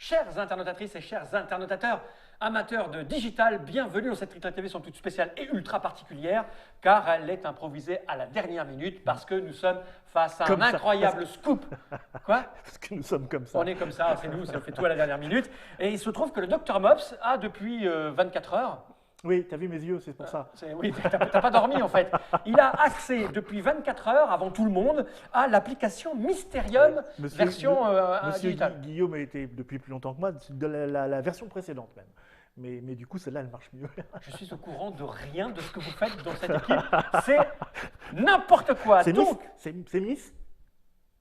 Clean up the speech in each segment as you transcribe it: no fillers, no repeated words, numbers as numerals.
Chères internautatrices et chers internautateurs, amateurs de digital, bienvenue dans cette Trick Track TV, son toute spéciale et ultra particulière, car elle est improvisée à la dernière minute parce que nous sommes face à un incroyable scoop. Quoi? Parce que nous sommes comme ça. On est comme ça, c'est nous, ça fait tout à la dernière minute. Et il se trouve que le Dr Mops a depuis 24 heures. Oui, t'as vu mes yeux, c'est pour ça. Oui, t'as pas dormi en fait. Il a accès depuis 24 heures, avant tout le monde, à l'application Mysterium version Monsieur digitale. Guillaume a été depuis plus longtemps que moi, de la version précédente même. Mais du coup, celle-là, elle marche mieux. Je suis au courant de rien de ce que vous faites dans cette équipe. C'est n'importe quoi. C'est Donc,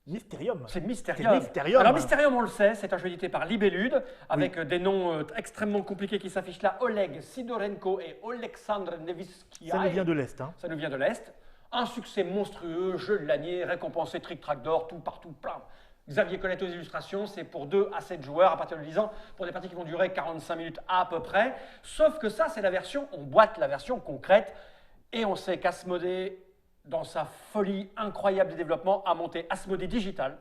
Mysterium. c'est Mysterium. Mysterium. Alors Mysterium, on le sait, c'est un jeu édité par Libellude, avec des noms extrêmement compliqués qui s'affichent là. Oleg Sidorenko et Oleksandr Nevsky. Ça nous vient de l'Est. Hein. Ça nous vient de l'Est. Un succès monstrueux, jeu de l'année, récompensé, Trick Track d'or, tout partout, plein. Xavier connaît aux illustrations, c'est pour 2 à 7 joueurs à partir de 10 ans, pour des parties qui vont durer 45 minutes à peu près. Sauf que ça, c'est la version, on boite la version concrète, et on sait qu'Asmodée, dans sa folie incroyable de développement, a monté Asmodée Digital,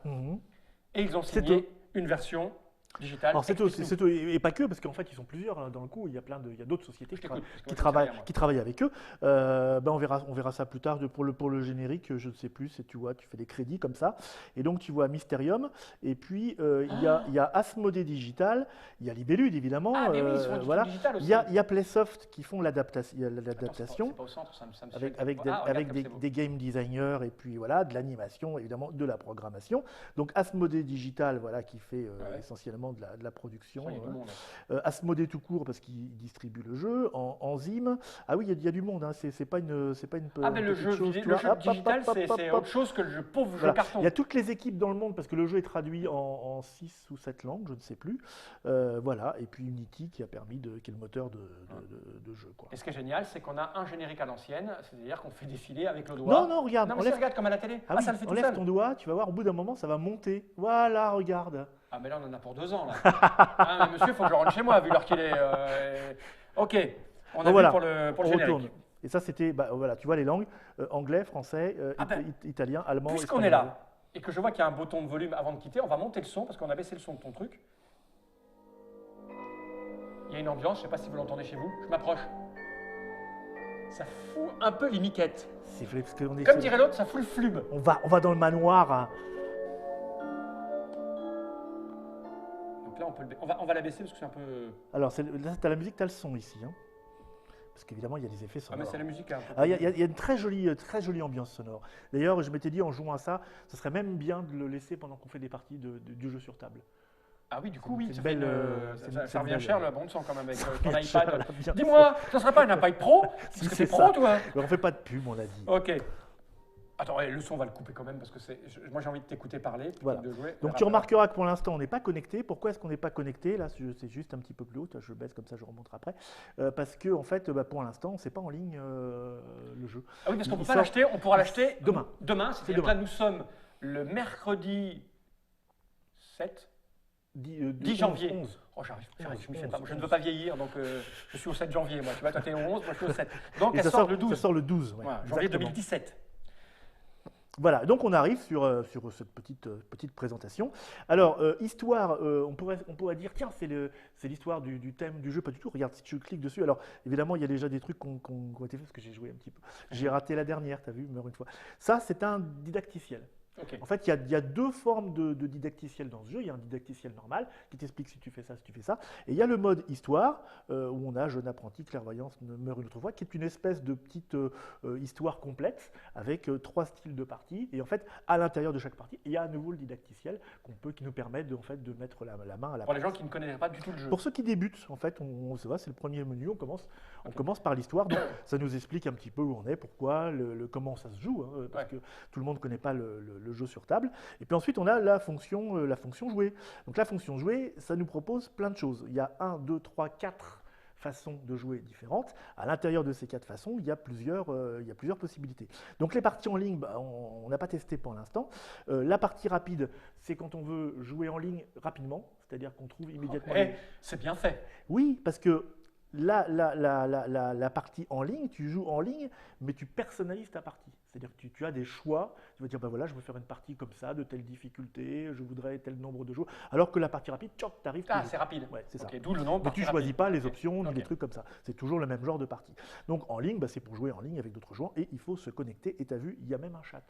et ils ont signé une version digitale. Alors c'est eux, et pas que, parce qu'en fait ils sont plusieurs dans le coup. Il y a d'autres sociétés qui travaillent avec eux. On verra ça plus tard. Pour le générique, je ne sais plus. Tu vois, tu fais des crédits comme ça, et donc tu vois Mysterium. Et puis il y a Asmodée Digital, il y a Libellude évidemment. Ah mais oui, ils font du voilà. digital aussi. Il y a Playsoft qui font l'adaptation. C'est pas au centre, ça me suffit. Avec des game designers et puis voilà, de l'animation évidemment, de la programmation. Donc Asmodée Digital, voilà, qui fait essentiellement de la production. Asmodée tout court parce qu'il distribue le jeu. Enzyme. Ah oui, il y a du monde. Hein. C'est pas une. Ah mais le jeu digital, c'est autre chose que le pauvre jeu carton. Il y a toutes les équipes dans le monde parce que le jeu est traduit en 6 ou 7 langues, je ne sais plus. Voilà. Et puis Unity qui a permis qui est le moteur de jeu. Quoi. Et ce qui est génial, c'est qu'on a un générique à l'ancienne, c'est-à-dire qu'on fait défiler avec le doigt. Non, regarde. Non, mais regarde comme à la télé. Ah oui, ça le fait tout enlève seul. ton doigt, tu vas voir, au bout d'un moment, ça va monter. Voilà, regarde. Ah, mais là, on en a pour 2 ans, là. Ah, mais monsieur, il faut que je rentre chez moi, vu l'heure qu'il est. Ok, on a vu voilà, pour le générique. Retourne. Et ça, c'était, voilà, tu vois les langues, anglais, français, italien, allemand, puisqu'on est là, et que je vois qu'il y a un bouton de volume avant de quitter, on va monter le son, parce qu'on a baissé le son de ton truc. Il y a une ambiance, je ne sais pas si vous l'entendez chez vous, je m'approche. Ça fout un peu les miquettes. C'est vrai, parce qu'on est comme dirait l'autre, ça fout le flub. On va dans le manoir. Hein. Donc là, on va la baisser parce que c'est un peu... Alors, là, tu as la musique, tu as le son ici. Hein. Parce qu'évidemment, il y a des effets sonores. Ah, mais c'est la musique. Il y a une très jolie ambiance sonore. D'ailleurs, je m'étais dit, en jouant à ça, ce serait même bien de le laisser pendant qu'on fait des parties du jeu sur table. Ah oui, du coup, oui, ça revient cher la bande son quand même avec ton iPad. Dis-moi, ça serait pas un iPad Pro? Si c'est pro, toi? On fait pas de pub, on l'a dit. Ok. Attends, le son, on va le couper quand même parce que moi j'ai envie de t'écouter parler, voilà. de jouer. Donc tu remarqueras que pour l'instant on n'est pas connecté. Pourquoi est-ce qu'on n'est pas connecté? Là, c'est juste un petit peu plus haut. Je baisse comme ça, je remonte après. Parce que en fait, pour l'instant, c'est pas en ligne le jeu. Ah oui, parce qu'on ne peut pas l'acheter. On pourra l'acheter demain. C'est-à-dire que là, nous sommes le mercredi 7. 10 janvier. 11. Oh, j'arrive, je ne veux pas vieillir, donc je suis au 7 janvier, moi. Tu vois, toi, t'es au 11, moi, je suis au 7. Donc, elle sort le 12. Ça sort le 12, ouais, voilà, janvier 2017. Voilà, donc on arrive sur cette petite présentation. Alors, histoire, on pourrait dire, tiens, c'est l'histoire du thème du jeu, pas du tout. Regarde, si tu cliques dessus, alors évidemment, il y a déjà des trucs qui ont été faits parce que j'ai joué un petit peu. J'ai raté la dernière, tu as vu, meurt une fois. Ça, c'est un didacticiel. Okay. En fait, il y a 2 formes de didacticiel dans ce jeu. Il y a un didacticiel normal qui t'explique si tu fais ça, si tu fais ça. Et il y a le mode histoire où on a jeune apprenti, clairvoyance, meurt une autre fois, qui est une espèce de petite histoire complexe avec 3 styles de partie. Et en fait, à l'intérieur de chaque partie, il y a à nouveau le didacticiel qui nous permet de mettre la main à la Pour les gens qui ne connaissent pas du tout le jeu. Pour ceux qui débutent, en fait, c'est le premier menu. On commence par l'histoire. Donc, ça nous explique un petit peu où on est, pourquoi, comment ça se joue, hein, parce que tout le monde ne connaît pas le jeu sur table. Et puis ensuite, on a la fonction jouer. Donc la fonction jouer, ça nous propose plein de choses. Il y a 1, 2, 3, 4 façons de jouer différentes. À l'intérieur de ces 4 façons, il y a plusieurs possibilités. Donc les parties en ligne, on n'a pas testé pour l'instant. La partie rapide, c'est quand on veut jouer en ligne rapidement, c'est-à-dire qu'on trouve immédiatement... C'est bien fait. Oui, parce que la partie en ligne, tu joues en ligne, mais tu personnalises ta partie. C'est-à-dire que tu as des choix. Tu vas dire, ben voilà, je veux faire une partie comme ça, de telle difficulté, je voudrais tel nombre de joueurs. Alors que la partie rapide, tu arrives. Ah, c'est rapide. Ouais, c'est ça. Ok, d'où le nom. Mais tu ne choisis pas les options ni Ok. des trucs comme ça. C'est toujours le même genre de partie. Donc en ligne, c'est pour jouer en ligne avec d'autres joueurs et il faut se connecter. Et tu as vu, il y a même un chat.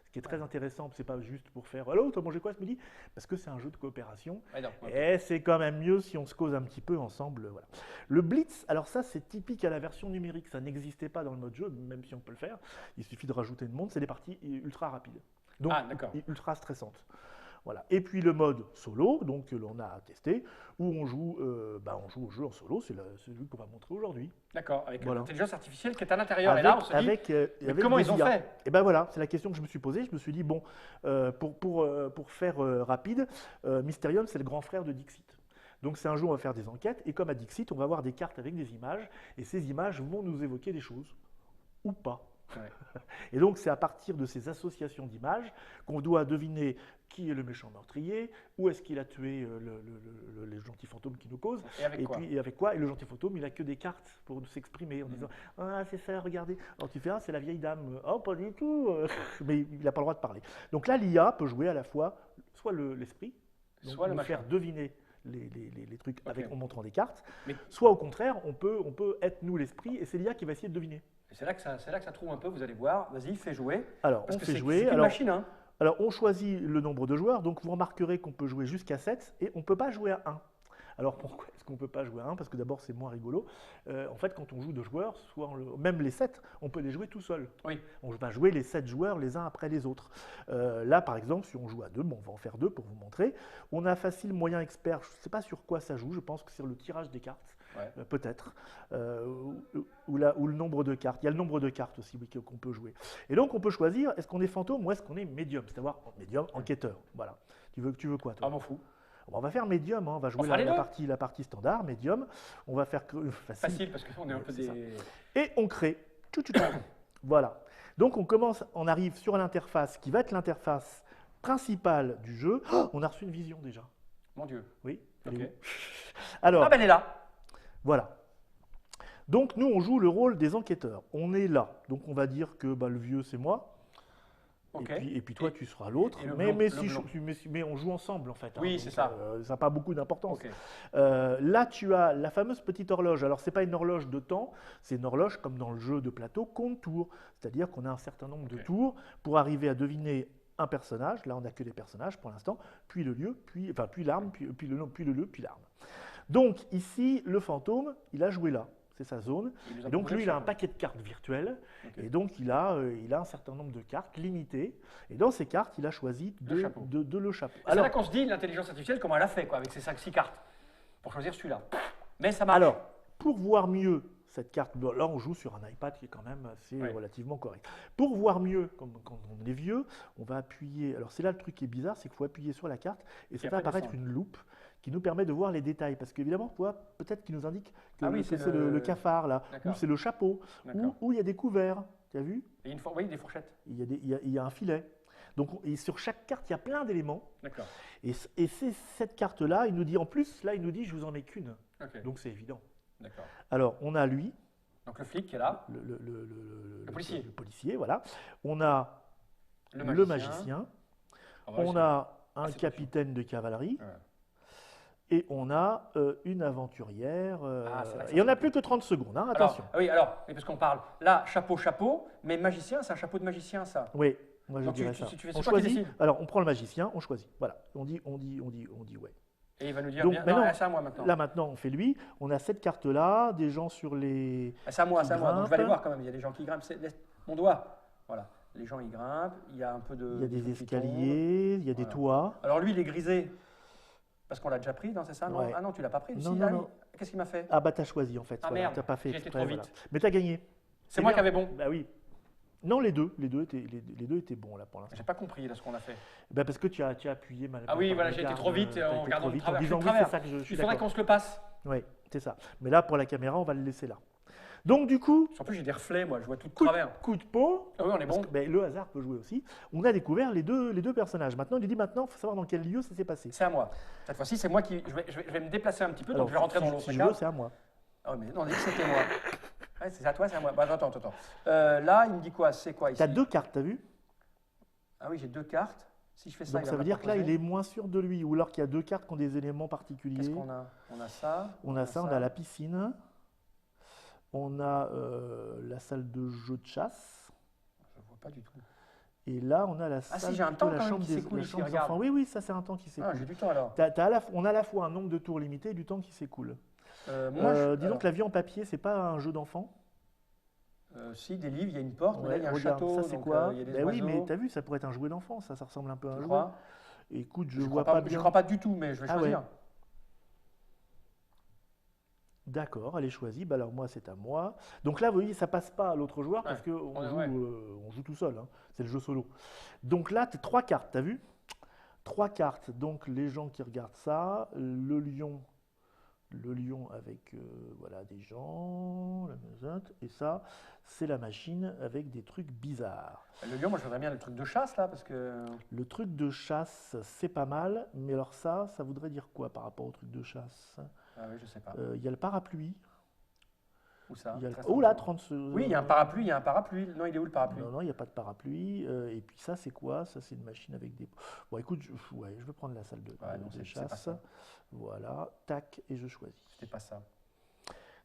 Ce qui est très intéressant, c'est pas juste pour faire allô, t'as mangé quoi ce midi? Parce que c'est un jeu de coopération. Ouais, non, ok. Et c'est quand même mieux si on se cause un petit peu ensemble. Voilà. Le Blitz, alors ça c'est typique à la version numérique, ça n'existait pas dans le mode jeu, même si on peut le faire. Il suffit de rajouter une montre, c'est des parties ultra rapides. Donc d'accord. ultra stressantes. Voilà. Et puis le mode solo, donc que l'on a testé, où on joue au jeu en solo, c'est celui qu'on va montrer aujourd'hui. D'accord, avec Voilà. l'intelligence artificielle qui est à l'intérieur. Et là, on se dit, avec comment des ils ont IA. fait? Et ben voilà, c'est la question que je me suis posée. Je me suis dit, bon, pour faire rapide, Mysterium, c'est le grand frère de Dixit. Donc c'est un jeu où on va faire des enquêtes, et comme à Dixit, on va avoir des cartes avec des images, et ces images vont nous évoquer des choses, ou pas. Ouais. Et donc c'est à partir de ces associations d'images qu'on doit deviner qui est le méchant meurtrier, où est-ce qu'il a tué les gentils fantômes qui nous causent, Et avec quoi? puis et avec quoi. Et le gentil fantôme, il a que des cartes pour s'exprimer en disant ah c'est ça, regardez. Alors tu fais ah c'est la vieille dame, oh pas du tout, mais il n'a pas le droit de parler. Donc là l'IA peut jouer à la fois soit l'esprit, donc Soit le nous machin. faire deviner les trucs Ok. en montrant des cartes, Mais- soit au contraire on peut être nous l'esprit et c'est l'IA qui va essayer de deviner. C'est là que ça trouve un peu, vous allez voir. Vas-y, fais jouer. Alors Parce on que fait c'est jouer. une Alors, machine, hein. Alors, on choisit le nombre de joueurs, donc vous remarquerez qu'on peut jouer jusqu'à 7 et on ne peut pas jouer à 1. Alors, pourquoi est-ce qu'on ne peut pas jouer à 1? Parce que d'abord, c'est moins rigolo. En fait, quand on joue 2 joueurs, même les 7, on peut les jouer tout seul. Oui. On va jouer les 7 joueurs les uns après les autres. Là, par exemple, si on joue à 2, on va en faire 2 pour vous montrer. On a facile, moyen, expert. Je ne sais pas sur quoi ça joue, je pense que c'est sur le tirage des cartes. Ouais. Peut-être, ou le nombre de cartes. Il y a le nombre de cartes aussi qu'on peut jouer. Et donc on peut choisir, est-ce qu'on est fantôme ou est-ce qu'on est médium, c'est-à-dire médium, enquêteur. Voilà. Tu veux quoi toi? Ah, m'en fous. On va faire médium, hein. On va jouer fera les deux. la partie standard, médium. On va faire Facile, parce qu'on est un peu c'est ça. des. Et on crée. Voilà. Donc on arrive sur l'interface qui va être l'interface principale du jeu. Oh, on a reçu une vision déjà. Mon Dieu. Oui. Elle Ok. est où? Alors, Ah, ben elle est là. voilà. Donc nous, on joue le rôle des enquêteurs. On est là. Donc on va dire que le vieux, c'est moi. Ok. Et puis toi, tu seras l'autre. et le Mais, blond, mais, le blond. mais on joue ensemble, en fait. Oui, Donc, c'est ça. ça n'a pas beaucoup d'importance. Ok. Là, tu as la fameuse petite horloge. Alors, ce n'est pas une horloge de temps, c'est une horloge, comme dans le jeu de plateau, compte tours. C'est-à-dire qu'on a un certain nombre de Ok. tours pour arriver à deviner un personnage. Là, on n'a que des personnages pour l'instant. Puis le lieu, puis l'arme, puis le lieu, puis l'arme. Donc, ici, le fantôme, il a joué là. C'est sa zone. Il nous a Et donc, proposé lui, le il a un chapeau. paquet de cartes virtuelles. Ok. Et donc, il a un certain nombre de cartes limitées. Et dans ces cartes, il a choisi Le chapeau. de le chapeau. C'est là qu'on se dit, l'intelligence artificielle, comment elle a fait, quoi, avec ses 5-6 cartes, pour choisir celui-là. Mais ça marche. Alors, pour voir mieux cette carte, là on joue sur un iPad qui est quand même assez Oui. relativement correct. Pour voir mieux, comme quand on est vieux, on va appuyer. Alors c'est là le truc qui est bizarre, c'est qu'il faut appuyer sur la carte et ça va après apparaître descendre. une loupe qui nous permet de voir les détails. Parce qu'évidemment, tu vois, peut-être qu'il nous indique que, Ah oui, que c'est c'est le le cafard là, D'accord. ou c'est le chapeau, D'accord. ou il y a des couverts. Tu as vu? Et oui, des fourchettes. Il y a un filet. Donc et sur chaque carte, il y a plein d'éléments. D'accord. Et c'est cette carte-là, il nous dit en plus, là il nous dit je vous en mets qu'une. Ok. Donc c'est évident. D'accord. Alors on a lui, Donc le flic qui est là, le policier. le policier, voilà. On a le le magicien. magicien, Ah, bah, on c'est- a un c'est capitaine de cavalerie, Ouais. et on a une aventurière. Ah, c'est là que ça et on n'a se plus que 30 secondes, hein, Alors, attention. oui, alors, mais parce qu'on parle là, chapeau, mais magicien, c'est un chapeau de magicien, ça. Oui, moi je Donc, dirais tu ça. fais- c'est On toi qui choisit. décides. Alors on prend le magicien, on choisit. Voilà, on dit ouais. Et il va nous dire, Donc, bien, maintenant, non, c'est à moi maintenant. Là maintenant on fait lui. On a cette carte-là, des gens sur les. Ah, c'est à moi, qui c'est à moi. Donc je vais aller grimpe. voir quand même, il y a des gens qui grimpent. Laisse mon doigt. Voilà, les gens ils grimpent, il y a un peu de. Il y a des gens qui tombent. escaliers, il y a des Voilà. toits. Alors lui, il est grisé. Parce qu'on l'a déjà pris, non, c'est ça non Ouais. Ah non, tu l'as pas pris. Non, Si, non, là, non. Qu'est-ce qu'il m'a fait Ah bah t'as choisi en fait. Ah, voilà, merde, t'as pas fait j'ai été exprès, trop voilà. vite. Mais t'as gagné. C'est moi bien. qui avais bon. Bah oui. Non, les deux étaient bons là pour l'instant. J'ai pas compris là ce qu'on a fait. Bah parce que tu as appuyé mal. Ah oui, par voilà, j'ai été regard, trop vite t'as en été regardant trop de vite, travers. en Je suis disant de oui, c'est travers. ça que je suis Il faudrait d'accord. qu'on se le passe. Oui, c'est ça. Mais là pour la caméra, on va le laisser là. Donc du coup, En plus, j'ai des reflets, moi, je vois tout de coup de, travers. coup de peau. Ah oui, on est Parce bon. que, ben, le hasard peut jouer aussi. On a découvert les deux personnages. Maintenant, il dit maintenant, il faut savoir dans quel lieu ça s'est passé. C'est à moi. Cette fois-ci, c'est moi qui. Je vais me déplacer un petit peu, donc je vais rentrer si dans je- l'autre si je veux, case. c'est à moi. Oh, mais non, on a dit que c'était moi. Ouais, c'est à toi, c'est à moi. Bah, attends. Là, il me dit quoi? C'est quoi ici? Tu as 2 cartes, t'as vu? Ah oui, j'ai 2 cartes. Si je fais ça, Donc il va ça me veut la dire que là, proposer. il est moins sûr de lui. Ou alors qu'il y a 2 cartes qui ont des éléments particuliers. Qu'est-ce qu'on a? On a ça. On a ça, on a la piscine. On a la salle de jeu de chasse. Je vois pas du tout. Et là, on a la Ah salle si, j'ai un plutôt temps la quand même chambre qui s'écoule la ici, chambre des regarde. enfants. Oui, ça c'est un temps qui Ah, s'écoule. j'ai du temps alors. On a à la fois un nombre de tours limité et du temps qui s'écoule. Moi, Disons que la vie en papier, c'est pas un jeu d'enfant. si, des livres, il y a une porte, mais là, il y a un regarde, château, ça c'est donc quoi? il y a des Ben oui, oiseaux. mais t'as vu, ça pourrait être un jouet d'enfant, ça ressemble un peu à un Tu jouet. crois? Écoute, je Je vois crois pas pas, je bien. crois pas du tout, mais je vais Ah ouais. choisir. D'accord, elle est choisie. Bah alors moi, c'est à moi. Donc là, vous voyez, ça passe pas à l'autre joueur parce Ouais. qu'on Ouais, joue, ouais. on joue tout seul, hein. C'est le jeu solo. Donc là, tu as 3 cartes, t'as vu? 3 cartes. Donc les gens qui regardent ça, le lion avec voilà, des gens, la mazotte, et ça, c'est la machine avec des trucs bizarres. Le lion, moi, je voudrais bien le truc de chasse, là, parce que... Le truc de chasse, c'est pas mal, mais alors ça voudrait dire quoi par rapport au truc de chasse? Ah oui, je sais pas. Il y a le parapluie. Où ça? Il y a le- Très Oh là, tranquille. 30 secondes. Oui, il y a un parapluie, il y a un parapluie. Non, il est où le parapluie? Non, il n'y a pas de parapluie. Et puis ça, c'est quoi? Ça, c'est une machine avec des... Bon, écoute, ouais, je vais prendre la salle de, Ouais, non, de c'est pas chasse. ça. Voilà, tac, et je choisis. C'était pas ça.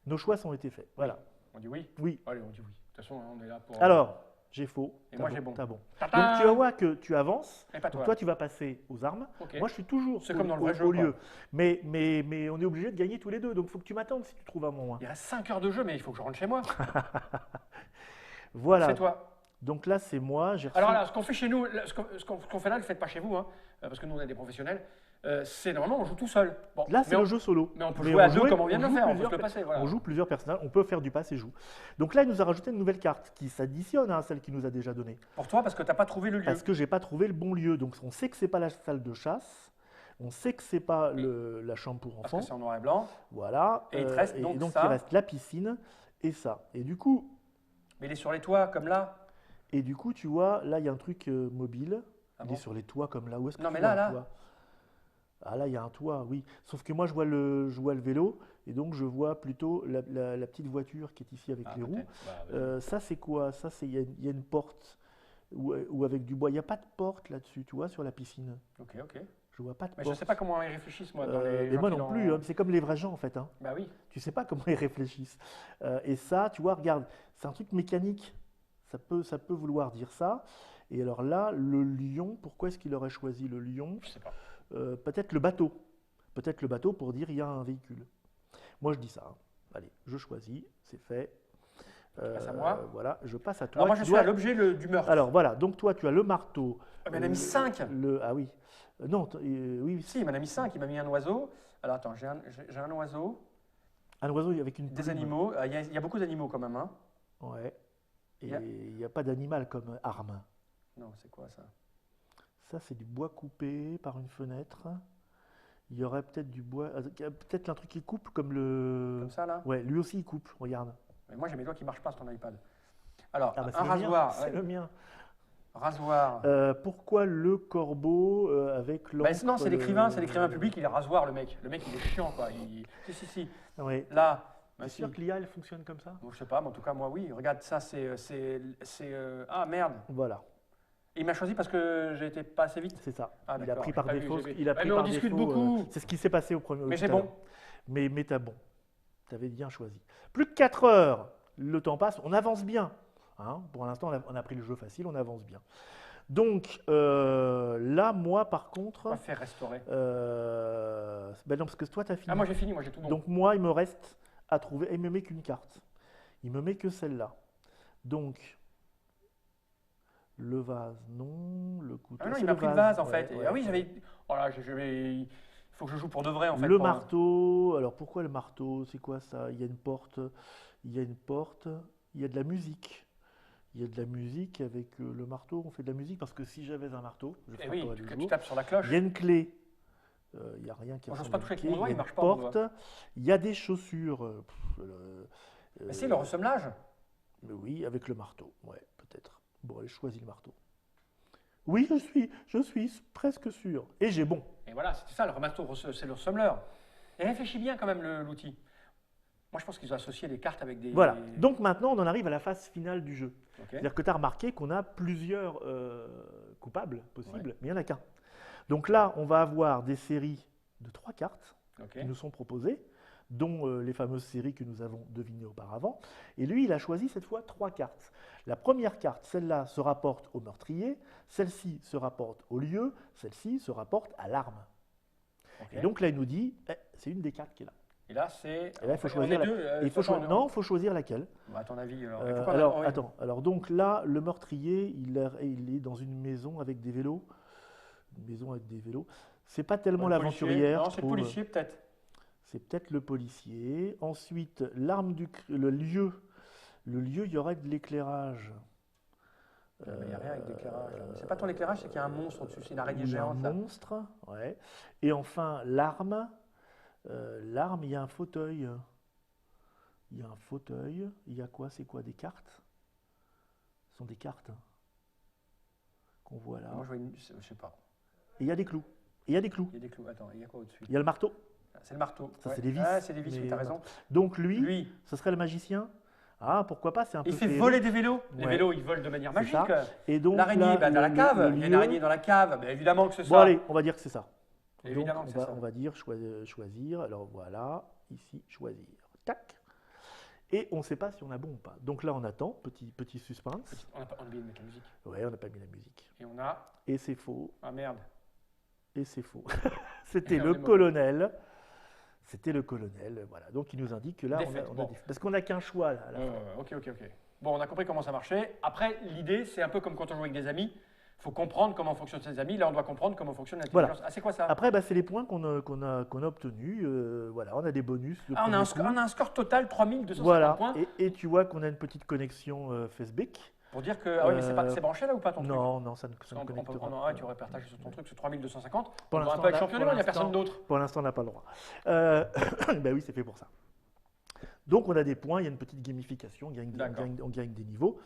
Nos choix ont été faits. Voilà. On dit oui? Oui. Allez, on dit oui. De toute façon, on est là pour... Alors, j'ai faux. Et t'as moi, j'ai bon. T'as bon. Tata. Donc, tu vas voir que tu avances. Et pas Donc, toi. toi, tu vas passer aux armes. Ok. Moi, je suis toujours C'est au, comme dans le vrai au- jeu, au quoi. lieu. Mais on est obligé de gagner tous les deux. Donc, il faut que tu m'attendes si tu trouves un moment. Il reste 5 heures de jeu, mais il faut que je rentre chez moi. Voilà. C'est toi. Donc là, c'est moi. J'ai reçu... Alors là, ce qu'on fait chez nous, ce qu'on fait là, ne le faites pas chez vous, hein, parce que nous, on est des professionnels. C'est normalement, on joue tout seul. Bon, Là, c'est mais le on- jeu solo. Mais on peut Mais jouer à joue- deux comme on vient de le joue faire, on peut se plusieurs le passer. Voilà. On joue plusieurs personnages, on peut faire du passe et joue. Donc là, il nous a rajouté une nouvelle carte qui s'additionne à celle qu'il nous a déjà donnée. Pour toi, parce que tu n'as pas trouvé le lieu. Parce que j'ai pas trouvé le bon lieu. Donc on sait que c'est pas la salle de chasse, on sait que c'est pas la chambre pour Parce que enfants. c'est en noir et blanc. Voilà. Et il te reste donc ça. il reste la piscine et ça. Et du coup, Mais il est sur les toits, comme là. tu vois, là, il y a un truc mobile. Ah Il bon est sur les toits comme là. Où est-ce que Non, tu mais vois là, un toit? Ah là, il y a un toit, oui. Sauf que moi, je vois le vélo, et donc je vois plutôt la petite voiture qui est ici avec les roues. peut-être. Bah, vas-y. Ça, c'est quoi? Ça, il y a une porte ou avec du bois. Il n'y a pas de porte là-dessus, tu vois, sur la piscine. Ok. Je vois pas de Mais je porte. sais pas comment ils réfléchissent, moi. Dans les Mais gens moi qui non l'ont- plus, hein. C'est comme les vrais gens, en fait, hein. Bah oui. Tu sais pas comment ils réfléchissent. Et ça, tu vois, regarde, c'est un truc mécanique. Ça peut vouloir dire ça. Et alors là, le lion, pourquoi est-ce qu'il aurait choisi le lion? Je sais pas. Peut-être le bateau. Peut-être le bateau pour dire il y a un véhicule. Moi, je dis ça, hein. Allez, je choisis, c'est fait. passes à moi. Voilà, je passe à toi. Alors moi, Tu je suis dois- à l'objet du meurtre. Alors voilà, donc toi, tu as le marteau. Ah, mais il en a mis 5. Ah oui. Non, oui, Si, il m'en a mis 5. Il m'a mis un oiseau. Alors attends, j'ai un oiseau, un oiseau avec une des plume. animaux. Ah, il y a beaucoup d'animaux quand même. Hein. Ouais. Et Il y a- il n'y a pas d'animal comme arme. Non, c'est quoi ça? Ça, c'est du bois coupé par une fenêtre. Il y aurait peut-être du bois. Peut-être un truc qui coupe comme le. Comme ça là? Ouais, lui aussi il coupe, regarde. Mais moi j'ai mes doigts qui marchent pas sur ton iPad. Alors, Ah bah, c'est un le mien, rasoir. c'est Ouais. le mien. Rasoir. Pourquoi le corbeau avec Bah, l'encre, non, c'est l'écrivain public, il est rasoir le mec. Le mec il est chiant quoi. Si. Ouais. Là, bah, T'es si. sûr que l'IA elle fonctionne comme ça? Bon, je sais pas, mais en tout cas moi oui. Regarde ça, ah merde. Voilà, Il m'a choisi parce que j'ai été pas assez vite. c'est ça. Ah, il a d'accord, pris j'ai par pas vu, défaut. j'ai vu. Il a Ouais, pris mais on par discute défaut, beaucoup. c'est ce qui s'est passé au premier. Mais tout c'est à l'heure. bon. Mais t'as bon. T'avais bien choisi. Plus de 4 heures. Le temps passe. On avance bien. Hein, pour l'instant, on a pris le jeu facile. On avance bien. Donc là, moi, par On contre, va faire restaurer. ben non, parce que toi, t'as fini. Ah moi j'ai fini, moi j'ai tout bon. Donc moi, il me reste à trouver. Et il me met qu'une carte. Il me met que celle-là. Donc le vase, non. Le couteau. Ah non, c'est il m'a le pris le vase en ouais, fait. ouais, Ah oui, ouais. j'avais. Oh là, il faut que je joue pour de vrai en fait. Le pour- marteau. Alors pourquoi le marteau? C'est quoi ça? Il y a une porte. Il y a une porte. Il y a de la musique. Il y a de la musique avec le marteau. On fait de la musique parce que si j'avais un marteau, je Eh oui, frapperais tu toujours. tapes sur la cloche. Il y a une clé. Il n'y a rien qui Moi, j'ose ressemble pas à une toucher avec clé. mon doigt, Il y a il une marche pas, mon porte. Il y a des chaussures. Mais c'est le ressemblage. Mais oui, avec le marteau. Ouais, peut-être. Bon, allez, je choisis le marteau. Oui, je suis presque sûr. Et j'ai bon. Et voilà, c'était ça, le remaster, c'est le ressembleur. Et réfléchis bien quand même l'outil. Moi, je pense qu'ils ont associé les cartes avec des... Voilà. Donc maintenant, on en arrive à la phase finale du jeu. Ok. C'est-à-dire que tu as remarqué qu'on a plusieurs coupables possibles, mais il n'y en a qu'un. Donc là, on va avoir des séries de 3 cartes Ok. qui nous sont proposées, dont les fameuses séries que nous avons devinées auparavant. Et lui, il a choisi cette fois 3 cartes. La première carte, celle-là, se rapporte au meurtrier, celle-ci se rapporte au lieu, celle-ci se rapporte à l'arme. Ok. Et donc là, il nous dit, c'est une des cartes qui est là. Et là, c'est... Et là, il faut on choisir, est deux, il faut choisir, non, il faut choisir laquelle. À ton avis, alors... oui. Attends, alors donc là, le meurtrier, il est dans une maison avec des vélos. Une maison avec des vélos. C'est pas tellement Le policier. l'aventurière. Non, je c'est le trouve. policier, peut-être. C'est peut-être le policier. Ensuite, l'arme le lieu. Le lieu, il y aurait de l'éclairage. Il n'y a rien avec d'éclairage. C'est pas tant l'éclairage, c'est qu'il y a un monstre au-dessus, c'est une araignée Il y a un géante. Là. monstre, ouais. Et enfin, l'arme. L'arme, il y a un fauteuil. Il y a un fauteuil. Il y a quoi? C'est quoi? Des cartes? Ce sont des cartes qu'on voit là. Moi, je vois une... Je sais pas. Et il y a des clous. Et il y a des clous. Il y a des clous. Attends, il y a quoi au-dessus? Il y a le marteau. C'est le marteau. Ça, c'est des vis. Ah, c'est des vis, oui, Mais t'as raison. Donc lui, Lui, ce serait le magicien. Ah, pourquoi pas, c'est un peu il fait féerique. voler des vélos. Les Ouais. vélos, ils volent de manière C'est magique. ça. Et donc L'araignée, là, bah, dans la cave. le Il y a une lieu- araignée dans la cave. Bah, évidemment que c'est Bon ça. allez, on va dire que c'est ça. Évidemment Donc, que c'est ça. on va dire choisir. Alors voilà, ici, choisir. Tac. Et on ne sait pas si on a bon ou pas. Donc là, on attend, petit suspense. On n'a pas oublié de mettre la musique. Ouais, on n'a pas mis la musique. Et on a... Et c'est faux. Ah merde. Et c'est faux. C'était Et on le est mauvais. colonel. C'était le colonel, voilà. Donc il nous indique que là, Défaite, on a bon. parce qu'on n'a qu'un choix là. À la fin. Ok. Bon, on a compris comment ça marchait. Après, l'idée, c'est un peu comme quand on joue avec des amis. Il faut comprendre comment fonctionnent ses amis. Là, on doit comprendre comment fonctionne l'intelligence. Voilà. Ah, c'est quoi ça? Après, bah, c'est les points qu'on a obtenus. Voilà, on a des bonus. de Ah, on a, premier coup. on a un score total 3250 Voilà, points. et tu vois qu'on a une petite connexion Facebook. Pour dire que... Ah oui, mais c'est branché là ou pas ton truc? Non, ça ne Parce qu'on peut- connectera ouais, pas. tu aurais partagé sur ton truc, ce 3250. Pour On doit un l'instant, peu être là, champion du pour monde, il n'y a l'instant- personne d'autre. Pour l'instant, on n'a pas le droit. Ben oui, c'est fait pour ça. Donc, on a des points, il y a une petite gamification, D'accord. on gagne des niveaux.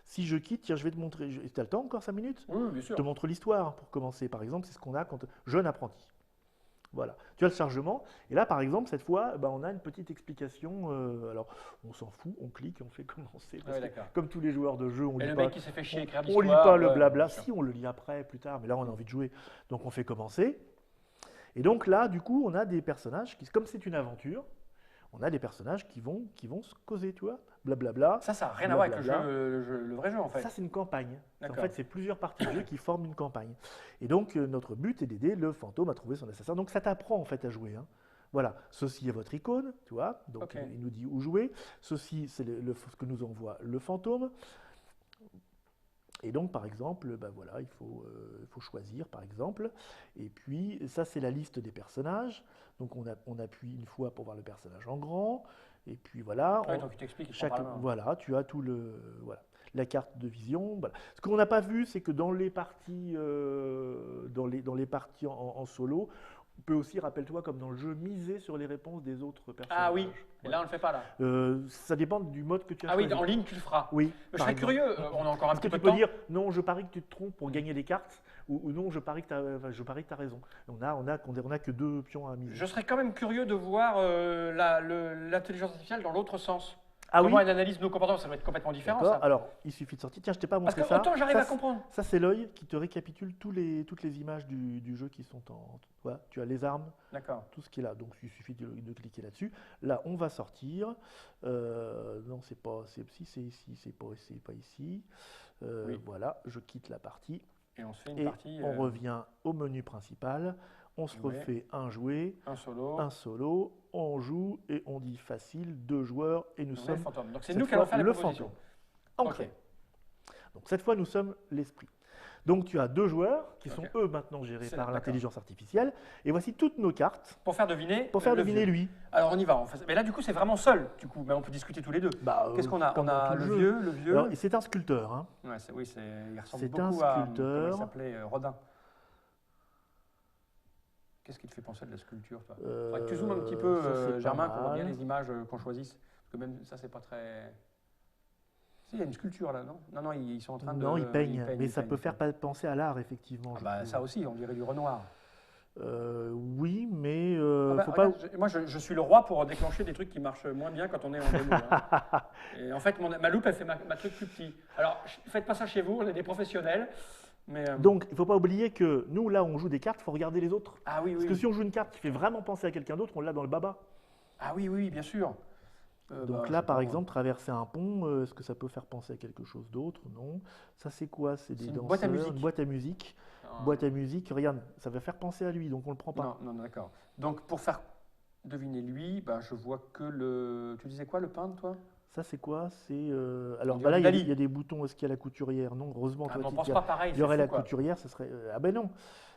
Si je quitte, tiens, je vais te montrer. Tu as le temps encore 5 minutes? Oui, bien Je sûr. te montre l'histoire pour commencer. Par exemple, c'est ce qu'on a quand jeune apprenti. Voilà. Tu as le chargement. Et là, par exemple, cette fois, ben, on a une petite explication. Alors, on s'en fout, on clique et on fait commencer. Parce Ouais, que, d'accord. comme tous les joueurs de jeu, on Et lit le pas. mec qui s'est fait chier à écrire On lit l'histoire, pas le ouais, blabla. bien sûr. Si, on le lit après, plus tard. Mais là, on a envie de jouer. Donc, on fait commencer. Et donc là, du coup, on a des personnages qui, comme c'est une aventure, on a des personnages qui vont se causer, tu vois, blablabla. Ça n'a rien à voir avec Blablabla. le vrai jeu, en fait. Ça, c'est une campagne. En D'accord. fait, c'est plusieurs parties de jeu qui forment une campagne. Et donc, notre but est d'aider le fantôme à trouver son assassin. Donc, ça t'apprend en fait à jouer. Hein. Voilà, ceci est votre icône, tu vois. Donc, Ok. il nous dit où jouer. Ceci, c'est ce que nous envoie le fantôme. Et donc, par exemple, ben voilà, il faut choisir, par exemple. Et puis, ça, c'est la liste des personnages. Donc, on appuie une fois pour voir le personnage en grand. Et puis, voilà. Ouais, donc, il t'explique, il prend Chaque, par la main. voilà, tu as tout le, voilà, la carte de vision. Voilà. Ce qu'on n'a pas vu, c'est que dans les parties, dans les parties en solo, on peut aussi, rappelle-toi, comme dans le jeu, miser sur les réponses des autres personnages. Ah oui, et là, on ne le fait pas, là. Ça dépend du mode que tu as Ah oui, choisi. en ligne, tu le feras. Oui. Je par serais exemple. curieux, on a encore un Est-ce que petit peu tu de peux temps. dire non, je parie que tu te trompes pour gagner des cartes, ou non, je parie que tu as raison. On a que 2 pions à miser. Je serais quand même curieux de voir l'intelligence artificielle dans l'autre sens. Ah oui. Comment elle analyse nos comportements, ça doit être complètement différent, D'accord. ça. Alors, il suffit de sortir. Tiens, je t'ai pas Parce montré que ça. autant j'arrive Ça, à comprendre. Ça, c'est l'œil qui te récapitule toutes les images du jeu qui sont en. Voilà, tu as les armes, D'accord. tout ce qui est là. Donc, il suffit de cliquer là-dessus. Là, on va sortir. Non, c'est pas. Si, c'est ici. C'est pas ici. Oui. Voilà, je quitte la partie. Et on se fait une Et partie. on revient au menu principal. On se Jouer. refait un jouet, Un solo. un solo. On joue et on dit facile, 2 joueurs. Et nous on est le sommes. fantôme. Donc c'est cette nous qui allons fois, faire les le propositions. fantôme. Ancré. Ok. Donc cette fois, nous sommes l'esprit. Donc tu as 2 joueurs qui sont Ok. eux maintenant gérés C'est par d'accord. l'intelligence artificielle. Et voici toutes nos cartes Pour faire deviner. pour faire le deviner vieux. lui. Alors on y va. Mais là, du coup, c'est vraiment seul. Du coup, mais on peut discuter tous les deux. Bah, Qu'est-ce qu'on a? comme On a dans tout le jeu. vieux, le vieux. Alors, et c'est un sculpteur. Hein. Ouais, oui, il ressemble C'est beaucoup un à. sculpteur. Comment il s'appelait Rodin. Qu'est-ce qui te fait penser de la sculpture, toi Faudrait que tu zoomes un petit peu, ça, c'est pas Germain, qu'on voit bien mal. les images qu'on choisisse. Parce que même ça, c'est pas très. Si, il y a une sculpture là, non? Non, ils sont en train de. Non, il peigne. Mais ils ça peignent, peut ils faire peignent. penser à l'art, effectivement. Ah je bah, trouve. ça aussi, on dirait du Renoir. Oui, mais Ah bah, faut pas. regarde, moi, je suis le roi pour déclencher des trucs qui marchent moins bien quand on est en démo. Hein. Et en fait, ma loupe, elle fait ma truc plus petit. Alors, faites pas ça chez vous, on est des professionnels. Mais, Donc, il faut pas oublier que nous, là, on joue des cartes, il faut regarder les autres. ah oui, Parce que oui. si on joue une carte qui fait vraiment penser à quelqu'un d'autre, on l'a dans le baba. Ah oui, oui, bien sûr. Donc Je là, sais pas, par moi. exemple, traverser un pont, est-ce que ça peut faire penser à quelque chose d'autre? Non. Ça, c'est quoi? C'est des C'est une boîte à danseurs, une musique. boîte à musique. Euh, Boîte à musique, regarde, ça va faire penser à lui, donc on le prend non, pas. non, non, d'accord. Donc, pour faire deviner lui, bah, je vois que le. Tu disais quoi, le peintre, toi? Ça, c'est quoi? C'est On alors bah dirait là, du il y a Dali. des boutons. Est-ce qu'il y a la couturière? Non, heureusement, Ah, toi, mais on il pense y pas pareil, il y c'est aurait fou, la quoi. couturière, ça serait. Ah ben non.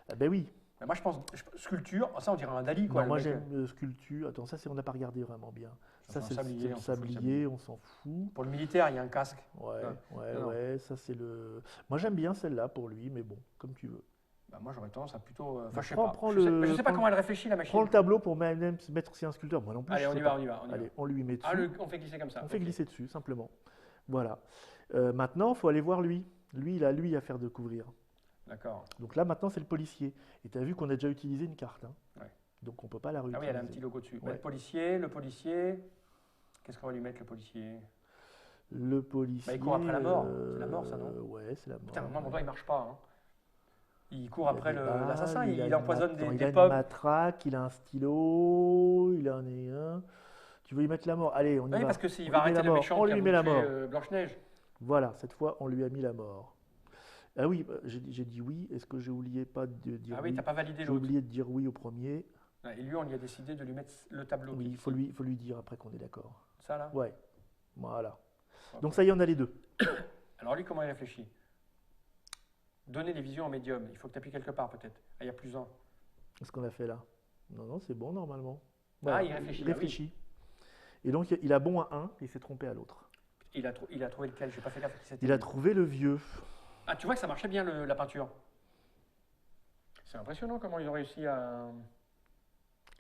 Ah ben oui. Mais moi, je pense sculpture, ça, on dirait un Dali, quoi, Non, le moi mec. j'aime sculpture. Attends, ça, c'est on n'a pas regardé vraiment bien. C'est Ça, un c'est sablier, le on s'en fout, le sablier, on s'en fout. Pour le militaire, il y a un casque. Ouais, Ah, ouais, non, non. ouais. Ça, c'est le. Moi, j'aime bien celle-là pour lui, mais bon, comme tu veux. Bah, moi, j'aurais tendance à plutôt. Enfin, Bah, je sais pas. Je sais pas prends comment elle réfléchit, la prends machine. le tableau pour même se mettre si un sculpteur. Moi non plus, Allez, je on sais y va, pas. on y va, on y va. Allez, on lui met Ah, dessus. on fait glisser comme ça. On fait Ok. glisser dessus, simplement. Voilà. Maintenant, il faut aller voir lui. Lui, il a lui à faire découvrir. D'accord. Donc là, maintenant, c'est le policier. Et tu as vu qu'on a déjà utilisé une carte. Hein. Ouais. Donc on peut pas la Ah oui, réutiliser. elle a un petit logo dessus. Bah, Ouais. le policier. Qu'est-ce qu'on va lui mettre, le policier? Le policier. Bah, il court après la mort. C'est la mort, ça, non? Ouais, c'est la mort. Putain, moi, mon Ouais. doigt, il marche pas. Hein. Il court Il a après des balles, l'assassin, il une empoisonne attends, il des a une pommes. matraque, il a un stylo, il a un. Tu veux y mettre la mort? Allez, on y Oui, va. parce que s'il On va lui met arrêter la le mort. méchant On qui a lui voulu met la tuer mort. Blanche-Neige. Voilà, cette fois, on lui a mis la mort. Ah oui, j'ai dit oui. Est-ce que j'ai oublié pas de dire Ah oui, oui? t'as pas validé J'ai l'autre. oublié de dire oui au premier. Ouais, et lui, on lui a décidé de lui mettre le tableau. Oui, qui est il faut ici. faut lui dire après qu'on est d'accord. Ça, là? Ouais, voilà. Ok. Donc ça y est, on a les deux. Alors lui, comment il réfléchit? Donner des visions en médium. Il faut que tu appuies quelque part, peut-être. Ah, il y a plus un. Qu'est-ce qu'on a fait là? Non, non, c'est bon normalement. Ah, il réfléchit, Il réfléchit. Et donc il a bon à un et il s'est trompé à l'autre. Il a trouvé lequel? J'ai pas fait gaffe à qui c'était. Il a trouvé le vieux. Ah, tu vois que ça marchait bien, la peinture. C'est impressionnant comment ils ont réussi à.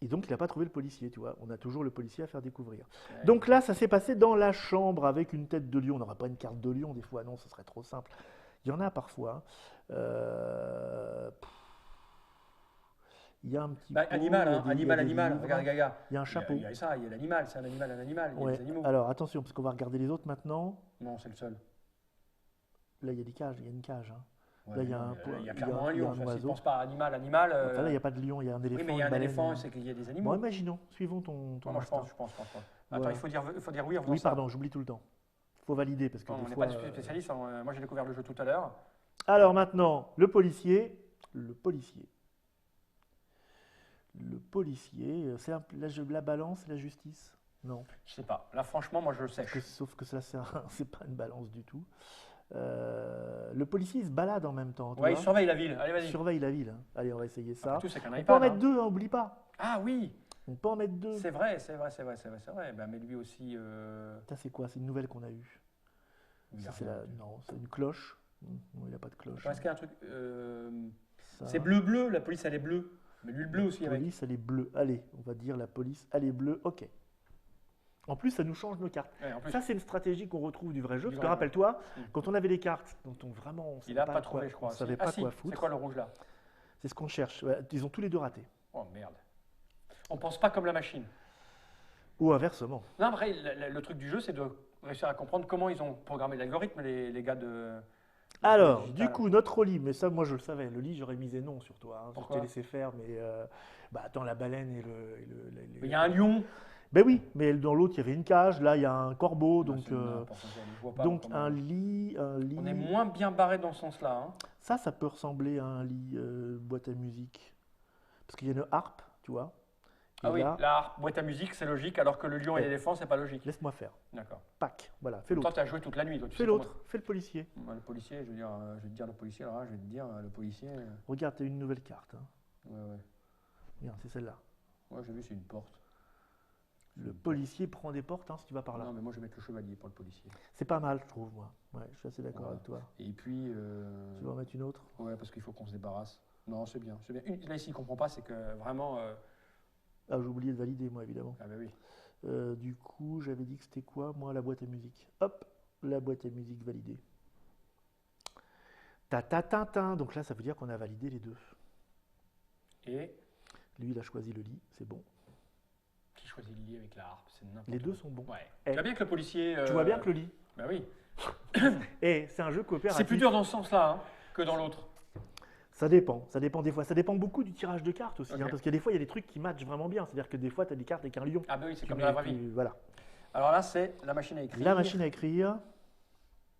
Et donc il n'a pas trouvé le policier, tu vois. On a toujours le policier à faire découvrir. Ouais. Donc là, ça s'est passé dans la chambre avec une tête de lion. On n'aura pas une carte de lion des fois, non, ce serait trop simple. Il y en a parfois. Il y a un petit Bah, pot, animal, il y a hein, des- il y a des animal. livres. Regarde, Gaga. Il y a un chapeau. Il y a ça, il y a l'animal. C'est un animal, il y a Ouais. des animaux. Alors attention, parce qu'on va regarder les autres maintenant. Non, c'est le seul. Là, il y a des cages, il y a une cage. Hein. Ouais, Là, il y a non, un mais po- il y a il y a clairement un- un il y a lion. un Enfin, s'il oiseau. pense pas à animal. Enfin, là, il n'y a pas de lion, il y a un éléphant. Oui, mais il y a une un baleine. éléphant, c'est qu'il y a des animaux. Bon, imaginons, suivons ton Moi, je instinct. pense pas. Attends, Voilà. il faut dire oui en faisant Oui, ça. pardon, j'oublie tout le temps. Il faut valider parce que Non, des on n'est fois. pas des spécialistes. Hein. Moi, j'ai découvert le jeu tout à l'heure. Alors maintenant, le policier. Le policier. Le policier, c'est la balance et la justice? Non. Je sais pas. Là, franchement, moi, je le sèche. Sauf que ça, c'est pas une balance du tout. Le policier, il se balade en même temps. Tu Ouais, il vois. surveille la ville. Allez, Il vas-y. surveille la ville. Hein. Allez, on va essayer ça. Après tout, c'est qu'un On peut en iPad. mettre Hein. deux, hein, oublie pas. Ah oui, On peut en mettre deux. c'est vrai. Ben, mais lui aussi. Ça, c'est quoi? C'est une nouvelle qu'on a eue. Il a Ça, c'est rien. Non, c'est une cloche. Non, il n'a pas de cloche. Est-ce qu'il y a un truc. Ça. C'est bleu. La police, elle est bleue. Mais lui, le bleu aussi La avec. police, elle est bleue. Allez, on va dire la police, elle est bleue. Ok. En plus, ça nous change nos cartes. Ouais, en plus, Ça, c'est une stratégie qu'on retrouve du vrai jeu. Du Parce que vrai jeu. rappelle-toi, Mm. quand on avait des cartes dont on vraiment. On il savait n'a pas quoi- trouvé, je crois. On savait Si. pas Ah si, quoi c'est foutre. quoi le rouge là? C'est ce qu'on cherche. Ouais, ils ont tous les deux raté. Oh merde. On pense pas comme la machine. Ou inversement. Non, après, le truc du jeu, c'est de réussir à comprendre comment ils ont programmé l'algorithme, les gars de. Alors, digital. du coup, notre lit, mais ça, moi, je le savais. Le lit, j'aurais misé non sur toi. Hein. Je Pourquoi t'ai laissé faire, mais. Bah, attends, la baleine et Mais il y a un lion. Ben oui, mais dans l'autre, il y avait une cage. Là, il y a un corbeau. Non, Donc, c'est n'importe quoi, je vois pas comment- un lit. On est moins bien barré dans ce sens-là. Hein. Ça peut ressembler à un lit boîte à musique. Parce qu'il y a une harpe, tu vois. Ah Et oui, là, la boîte à musique, c'est logique, alors que le lion et Ouais. l'éléphant, c'est pas logique. laisse-moi faire. D'accord. Pac, voilà, fais Toi, l'autre. tu as joué toute la nuit. Toi, tu Fais sais l'autre, fais le policier. comment- Le policier, je vais te dire le policier, alors là, je vais te dire le policier. Regarde, t'as une nouvelle carte. Hein. Ouais. Regarde, c'est celle-là. Moi, j'ai vu, c'est une porte. Le policier prend des portes hein, si tu vas par là. Non, mais moi, je vais mettre le chevalier pour le policier. C'est pas mal, je trouve, moi. Ouais, je suis assez d'accord Voilà. avec toi. Et puis. Tu veux en mettre une autre? Ouais, parce qu'il faut qu'on se débarrasse. Non, c'est bien. C'est bien. Là, ici, il comprend pas, c'est que vraiment. Ah, j'ai oublié de valider, moi, évidemment. Ah, bah oui. Du coup, j'avais dit que c'était quoi, moi, la boîte à musique. Hop, la boîte à musique validée. Ta ta ta ta. Donc là, ça veut dire qu'on a validé les deux. Et Lui, il a choisi le lit, c'est bon. Qui choisit le lit avec la harpe? C'est n'importe Les deux quoi. sont bons. Ouais. Eh. Tu vois bien que le policier. Tu vois bien que le lit. Bah oui. Et c'est un jeu coopératif. C'est plus dur dans ce sens-là hein, que dans l'autre. Ça dépend des fois. Ça dépend beaucoup du tirage de cartes aussi, Ok. hein, parce que des fois, il y a des trucs qui matchent vraiment bien. C'est-à-dire que des fois, tu as des cartes avec un lion. Ah bah oui, c'est Tu comme mets- dans la vraie vie. Voilà. Alors là, c'est la machine à écrire. La machine à écrire,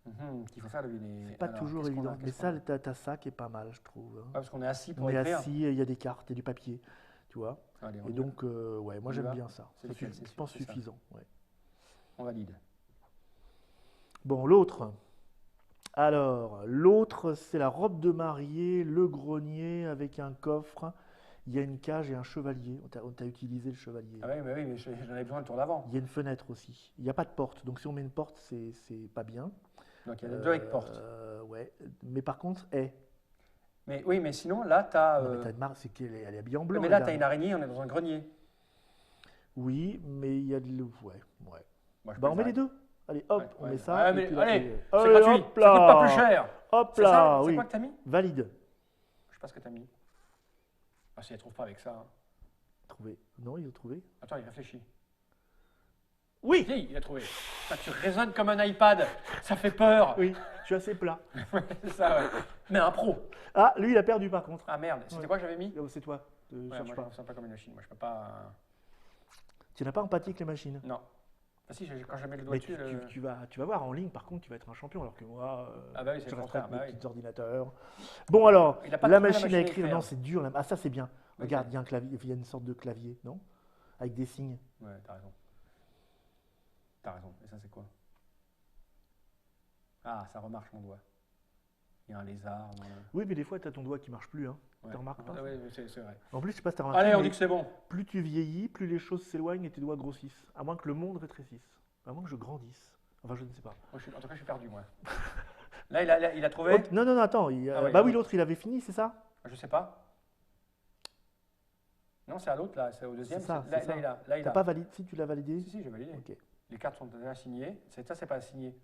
Il faut faire les. c'est pas Alors, toujours qu'est-ce qu'on a, évident. Mais qu'est-ce qu'on ça, a t'as ça qui est pas mal, je trouve, hein. Ouais, parce qu'on est assis pour On est écrire. assis, il y a des cartes et du papier, tu vois. Allez, on Et y donc, ouais, moi On y j'aime va bien ça. C'est Ça lequel, suffit, c'est je pense c'est ça. suffisant. Ouais. va. On valide. Bon, l'autre. Alors, l'autre, c'est la robe de mariée, le grenier avec un coffre. Il y a une cage et un chevalier. On t'a utilisé le chevalier. Ah oui, mais j'en avais besoin le tour d'avant. Il y a une fenêtre aussi. Il n'y a pas de porte. Donc, si on met une porte, c'est pas bien. Donc il y en a deux avec porte. Ouais. Mais par contre, est. Mais oui, mais sinon, là, tu as. Non, mais t'as une marque, c'est qu'elle elle est habillée en blanc. Mais la là, tu as dame. une araignée, on est dans un grenier. Oui, mais il y a de. Ouais. Moi, je Bah, peux on met les arrêter. deux. Allez, hop, Ouais, on ouais. met ça. Ouais, et mais puis là, allez, et- c'est Allez, gratuit. hop Ça coûte pas plus là. cher. Hop C'est ça là, C'est oui. quoi que tu as mis? Valide. Je sais pas ce que tu as mis. Ah, si elle trouve pas avec ça. hein. Trouvé. Non, il a trouvé. Attends, il réfléchit. Oui. Si, il a trouvé. Putain, tu résonnes comme un iPad. Ça fait peur. Oui, je suis assez plat. C'est ça, ouais. Mais un pro. Ah, lui, il a perdu par contre. Ah merde, c'était Ouais. quoi que j'avais mis? Oh, c'est toi. Ouais, Cherche moi, pas. je me sens pas comme une machine. Moi, je peux pas. Tu n'as pas empathie avec les machines. Non. Ah si, quand je mets le doigt Mais dessus. tu vas voir en ligne, par contre, tu vas être un champion, alors que moi, Ah bah oui, c'est je le reste contraire, avec mes bah oui. petits ordinateurs. Bon alors, Il a pas la trouvé machine à écrire, non, c'est dur. Ah, ça c'est bien. Ok. Regarde, il y a un clavier, il y a une sorte de clavier, non? Avec des signes. Ouais, t'as raison. T'as raison. Et ça, c'est quoi? Ah, ça remarche mon doigt. Il y a un lézard. Oui, mais des fois, tu as ton doigt qui marche plus, hein. Ouais. Tu remarques pas? Ah ouais, c'est vrai. En plus, je sais pas si tu as remarqué, Allez, on mais dit que c'est bon. plus tu vieillis, plus les choses s'éloignent et tes doigts grossissent. À moins que le monde rétrécisse. À moins que je grandisse. Enfin, je ne sais pas. Moi, en tout cas, je suis perdu, moi. Là, il a trouvé? Oh, non, attends. Ah ouais, bah non. oui, l'autre, il avait fini, c'est ça? Je sais pas. Non, c'est à l'autre, là. C'est au deuxième. C'est ça, Là, c'est ça. il a. Là, il T'as a. pas validé? Si, tu l'as validé? Si, j'ai validé. Ok. Les cartes sont déjà signées. Ça, c'est pas signé.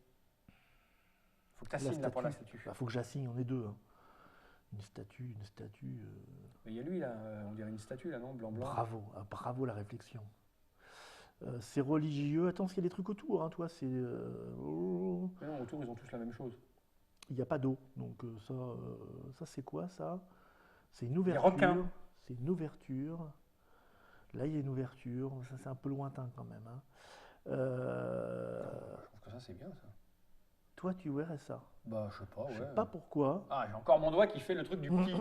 Faut que tu La signes là pour la statue. statue. Bah, faut que j'assigne, on est deux, hein. Une statue. Mais il y a lui, là. On dirait une statue, là, non? Blanc. Bravo, bravo la réflexion. C'est religieux. Attends, parce qu'il y a des trucs autour, hein, toi, c'est. Oh. Mais non, autour, ils ont tous la même chose. Il n'y a pas d'eau, donc ça c'est quoi ça? C'est une Des requins. ouverture. C'est une ouverture. Là, il y a une ouverture. Ça, c'est un peu lointain quand même, hein. Je trouve que ça, c'est bien, ça. Toi, tu verrais ça. Bah, je sais pas, Je ouais. sais pas pourquoi. Ah, j'ai encore mon doigt qui fait le truc du petit.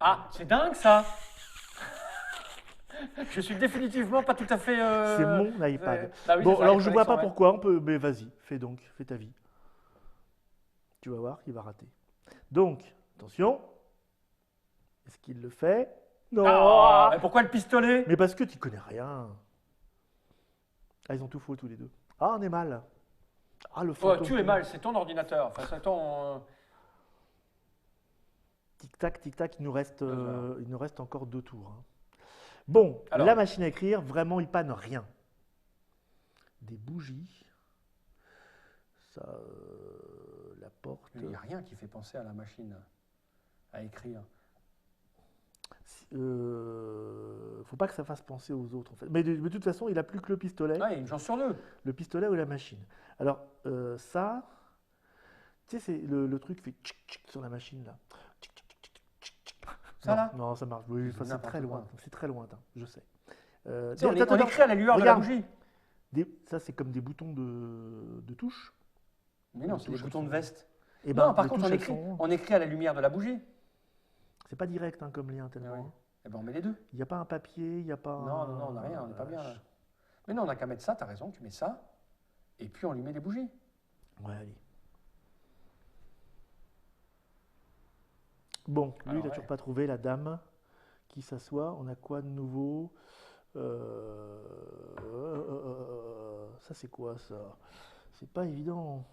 Ah, c'est dingue, ça. Je suis définitivement pas tout à fait. C'est mon iPad. Bah oui, Bon, c'est ça, alors les je vois pas connexions, ouais. pourquoi. On peut, mais vas-y, fais donc, fais ta vie. Tu vas voir qu'il va rater. Donc, attention. Est-ce qu'il le fait? Non. Ah, mais pourquoi le pistolet? Mais parce que tu connais rien. Ah, ils ont tout faux tous les deux. Ah, on est mal. Ah, le Oh, fantôme. tu es mal, c'est ton ordinateur. Enfin, c'est ton. Tic-tac, tic-tac, il nous reste encore 2 tours, hein. Bon, Alors. la machine à écrire, vraiment, il panne rien. Des bougies. Ça, la porte. Il n'y a rien qui fait penser à la machine à écrire. Faut pas que ça fasse penser aux autres, en fait. Mais de toute façon, il a plus que le pistolet. Ah, il y a une chance sur deux. Le pistolet ou la machine. Alors, ça, tu sais, c'est le truc fait tchic tchic sur la machine, là. Tchic, tchic, tchic, tchic, tchic. Ça, Non, là non, ça marche. Oui, C'est enfin, c'est n'importe très quoi. loin. C'est très lointain, je sais. Tu sais, on attends, écrit à la lueur de la regarde. bougie. Ça, c'est comme des boutons de touche. Mais non, c'est des touche, boutons de elles veste. Et Non, par les contre, touches, elles sont- on écrit à la lumière de la bougie. c'est pas direct, hein, comme lien, tellement. Ah oui. hein. Eh ben, on met les deux. Il n'y a pas un papier, il n'y a pas Non, on n'a rien, on n'est pas bien là. Mais non, on n'a qu'à mettre ça, t'as raison, tu mets ça, et puis on lui met des bougies. Ouais, allez. Bon, lui, Alors, il n'a toujours pas trouvé la dame qui s'assoit. On a quoi de nouveau? Ça, c'est quoi, ça? C'est pas évident.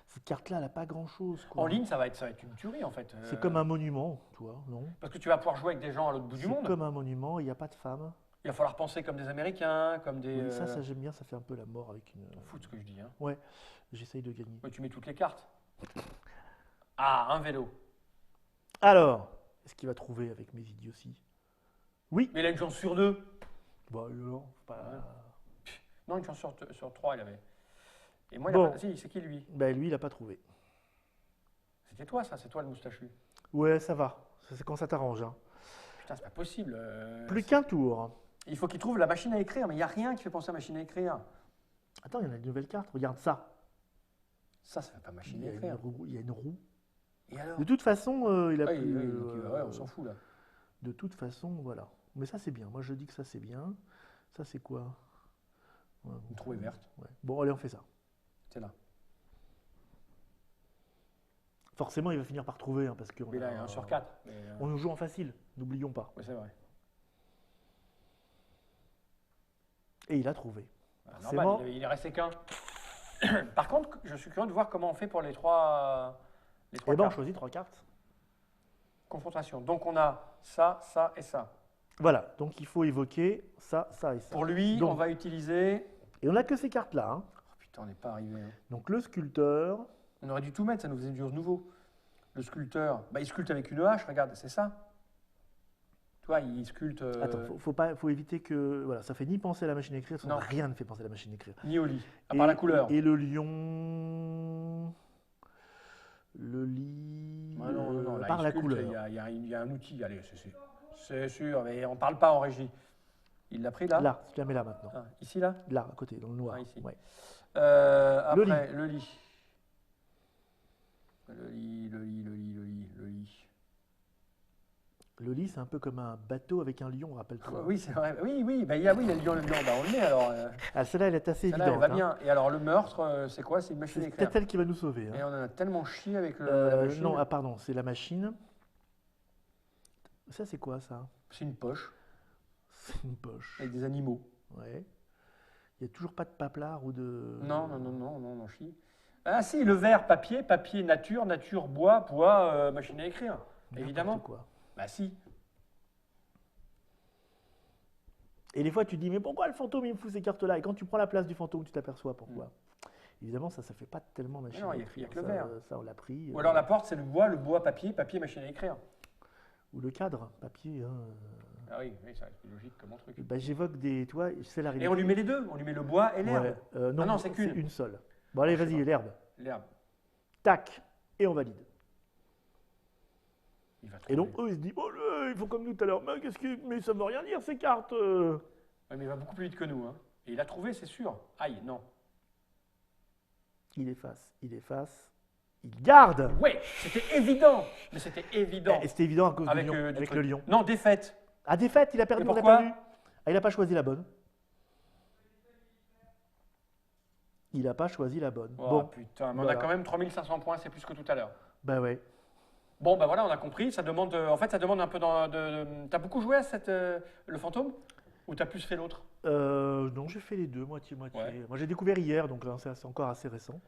Cette carte-là, elle n'a pas grand-chose, quoi. En ligne, ça va être une tuerie en fait. C'est comme un monument, toi, non? Parce que tu vas pouvoir jouer avec des gens à l'autre bout du C'est monde. comme un monument, il n'y a pas de femme. Il va falloir penser comme des Américains, comme des. Oui, ça j'aime bien, ça fait un peu la mort avec une. T'en fous de ce que je dis. Hein. Ouais, j'essaye de gagner. Ouais, tu mets toutes les cartes. Ah, un vélo. Alors, est-ce qu'il va trouver avec mes idioties? Oui. Mais il a une chance sur 2. Bon, alors, pas... Non, une chance sur 3, il avait. Et moi, Bon. Si, c'est qui lui? Ben, lui, il n'a pas trouvé. C'était toi, ça, c'est toi le moustachu. Ouais, ça va. C'est quand ça t'arrange. Hein. Putain, c'est pas possible. Plus qu'un tour. Il faut qu'il trouve la machine à écrire, mais il n'y a rien qui fait penser à machine à écrire. Attends, il y en a une nouvelle carte. Regarde ça. Ça fait pas machine Il y à a une écrire. roue. Il y a une roue. Et alors? De toute façon, il a Ouais, plus... ouais, on s'en fout là. De toute façon, voilà. Mais ça, c'est bien. Moi, je dis que ça, c'est bien. Ça, c'est quoi? Ouais, Une trouée verte. ouais. Bon, allez, on fait ça. C'est là. Forcément, il va finir par trouver, hein, parce que Mais là, il y a 1 sur 4. on nous joue en facile, n'oublions pas. Oui, c'est vrai. Et il a trouvé. Normal, Forcément. il est resté qu'un. Par contre, je suis curieux de voir comment on fait pour les trois Eh ben, on cartes. choisit 3 cartes. Confrontation. Donc on a ça, ça et ça. Voilà, donc il faut évoquer ça, ça et ça. Pour lui, Donc, on va utiliser. et on n'a que ces cartes-là. Hein. Oh, putain, on n'est pas arrivé. Hein. Donc le sculpteur, On aurait dû tout mettre, ça nous faisait du nouveau. Le sculpteur, bah, il sculpte avec une hache, regarde, c'est ça. Tu vois, il sculpte. attends, faut éviter que, voilà, ça fait ni penser à la machine à écrire, Non. rien ne fait penser à la machine à écrire. Ni au lit, à part la couleur. Et le lion, le lit, Ah non, non, là, par il la sculpte, couleur. Il y a un outil, allez, c'est sûr, mais on ne parle pas en régie. Il l'a pris là. Là, tu la mets là maintenant. Ah, ici, là. Là, à côté, dans le noir. Ah, ici. Ouais. Après, le lit. Le lit. Le lit, c'est un peu comme un bateau avec un lion, rappelle-toi. Oui, c'est vrai. Oui, bah, il y a le lion. Bah, on le met alors. Ah, celle-là, elle est assez Celle-là, évidente. elle va hein. bien. Et alors, le meurtre, c'est quoi? C'est une machine à C'est écrire. peut-être elle qui va nous sauver. hein. Et on en a tellement chié avec la machine. Non, pardon, c'est la machine. Ça, c'est quoi, ça? C'est une poche C'est une poche. avec des animaux. Ouais. Il n'y a toujours pas de paplard ou de... Non, on en chie. Ah si, le verre, papier, nature, bois, machine à écrire. N'importe Évidemment. quoi. Bah si. Et des fois, tu te dis, mais pourquoi le fantôme, il me fout ces cartes-là? Et quand tu prends la place du fantôme, tu t'aperçois pourquoi. Évidemment, ça ne fait pas tellement machine non, à il y a écrire. que le Ça, verre. Ça, on l'a pris. Ou alors la porte, c'est le bois, papier, machine à écrire. Ou le cadre, papier. Hein. Ah oui, ça c'est logique comme un truc. Bah, j'évoque des... Tu vois, c'est la Et réalité. on lui met les deux, on lui met le bois et l'herbe. Ouais, non, non, c'est qu'une. une seule. Bon, allez, Je sais vas-y, pas. l'herbe. L'herbe. Tac. Et on valide. Il va Et donc, trouver. eux, ils se disent, oh, là, il faut comme nous tout à l'heure. Mais ça ne veut rien dire, ces cartes. Ouais, mais il va beaucoup plus vite que nous. Hein. Et il a trouvé, c'est sûr. Aïe, non. Il efface, il garde. Ouais, c'était évident. Mais c'était évident. Et c'était évident à cause Avec, du lion, du avec truc. le lion. Non, défaite. À défaite, il a perdu, Mais on n'a pourquoi pas vu. Ah, il n'a pas choisi la bonne. Il n'a pas choisi la bonne. Oh bon, putain, mais on voilà. a quand même 3500 points, c'est plus que tout à l'heure. bah ouais. Bon, bah voilà, on a compris. Ça demande, en fait, ça demande un peu T'as beaucoup joué à le fantôme? Ou t'as plus fait l'autre? Non, j'ai fait les deux, moitié-moitié. Ouais. Moi, j'ai découvert hier, donc là, c'est encore assez récent.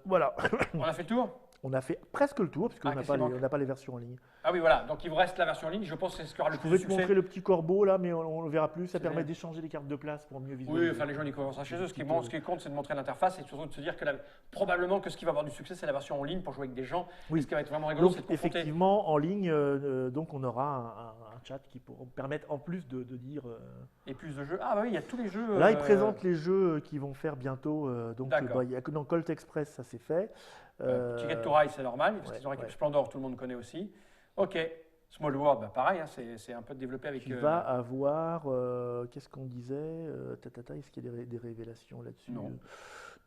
Voilà. On a fait le tour? On a fait presque le tour, puisqu'on Ah, n'a qu'est-ce pas, qui manque on n'a pas les versions en ligne. Ah oui, voilà. Donc il vous reste la version en ligne. Je pense que c'est ce qui aura le Je plus pouvais de te succès. montrer le petit corbeau là, mais on ne le verra plus. Ça C'est permet vrai. d'échanger les cartes de place pour mieux visualiser. Oui, enfin les gens ils commencent chez eux. Ce qui compte, c'est de montrer l'interface et surtout de se dire que probablement que ce qui va avoir du succès, c'est la version en ligne pour jouer avec des gens. Oui. Et ce qui va être vraiment rigolo, Donc, c'est de confronter. effectivement, en ligne, donc on aura un chat qui pourra permettre, en plus de dire... Et plus de jeux. Ah bah oui, il y a tous les jeux. Là, il présente les jeux qu'ils vont faire bientôt. Donc, D'accord. il y a que dans Colt Express, ça c'est fait. Ticket to Ride, c'est normal, parce ouais, qu'ils ont l'équipe ouais. Splendor, tout le monde connaît aussi. Ok. Small World, bah pareil, hein, c'est un peu développé avec. Qui va avoir... Qu'est-ce qu'on disait Est-ce qu'il y a des révélations là-dessus Non.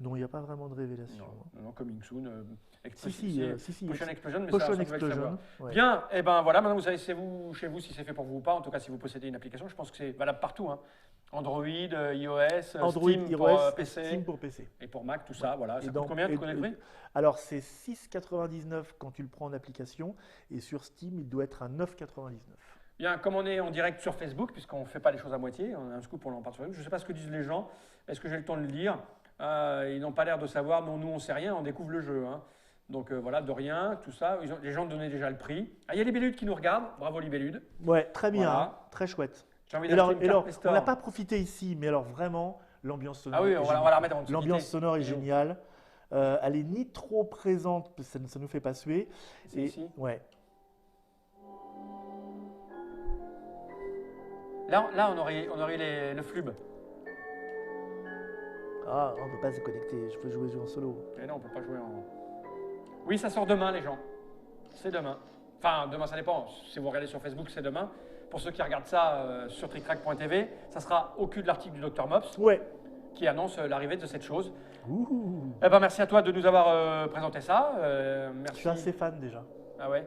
Non, il n'y a pas vraiment de révélations. Non, coming soon. Si. Potion Explosion, mais Potion ça, vous devez le savoir. Explosion. Ouais. Bien, et ben voilà, maintenant vous savez chez vous si c'est fait pour vous ou pas. En tout cas, si vous possédez une application, je pense que c'est valable partout. Hein. Android, iOS, Android, Steam iOS, pour PC Steam pour PC. et pour Mac, tout ça. Voilà. Et Ça dans- coûte combien? Tu et- connais le prix? Alors, c'est 6,99 quand tu le prends en application. Et sur Steam, il doit être à 9,99. Bien, comme on est en direct sur Facebook, puisqu'on ne fait pas les choses à moitié, on a un scoop, on en parle sur Facebook. Je ne sais pas ce que disent les gens. Est-ce que j'ai le temps de le lire? Ils n'ont pas l'air de savoir. Non, nous, on ne sait rien, on découvre le jeu. Hein. Donc voilà, de rien, tout ça. Les gens donnaient déjà le prix. Ah, il y a Libellude qui nous regarde. Bravo Libellude. Ouais, très bien, Voilà. hein, très chouette. J'ai envie Et alors, d'acheter une carte Play on Store. n'a pas profité ici, mais alors vraiment, l'ambiance sonore. Ah oui, est on va géniale. la remettre en dessous. L'ambiance sonore est géniale. Elle est ni trop présente, parce que ça ne nous fait pas suer. C'est ici. Ouais. Là on aurait le flub. Ah, on ne peut pas se connecter, je peux jouer en solo. Mais non, on peut pas jouer en... Oui, ça sort demain, les gens. C'est demain. Enfin, demain, ça dépend. Si vous regardez sur Facebook, c'est demain. Pour ceux qui regardent ça sur TrickTrack.tv, ça sera au cul de l'article du Dr Mops Ouais. qui annonce l'arrivée de cette chose. Ouh. Eh ben, merci à toi de nous avoir présenté ça. Je Merci. suis assez fan déjà. Ah ouais.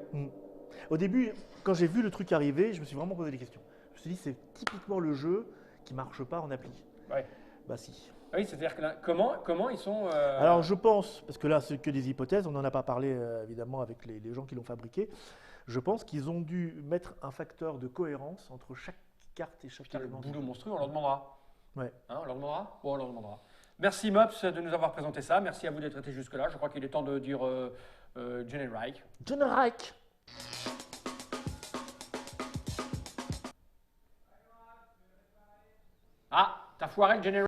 Au début, quand j'ai vu le truc arriver, je me suis vraiment posé des questions. Je me suis dit, c'est typiquement le jeu qui marche pas en appli. Ouais. Bah si. Oui, c'est-à-dire que là, comment ils sont... Alors je pense, parce que là c'est que des hypothèses, on n'en a pas parlé évidemment avec les gens qui l'ont fabriqué, je pense qu'ils ont dû mettre un facteur de cohérence entre chaque carte et chaque Putain, le élément. boulot monstrueux, on leur demandera. Ouais. Hein, on leur demandera. Bon, on leur demandera. Merci Mops de nous avoir présenté ça. Merci à vous d'être restés jusque-là. Je crois qu'il est temps de dire Generike. Generike. Ah, t'as foiré le Generike.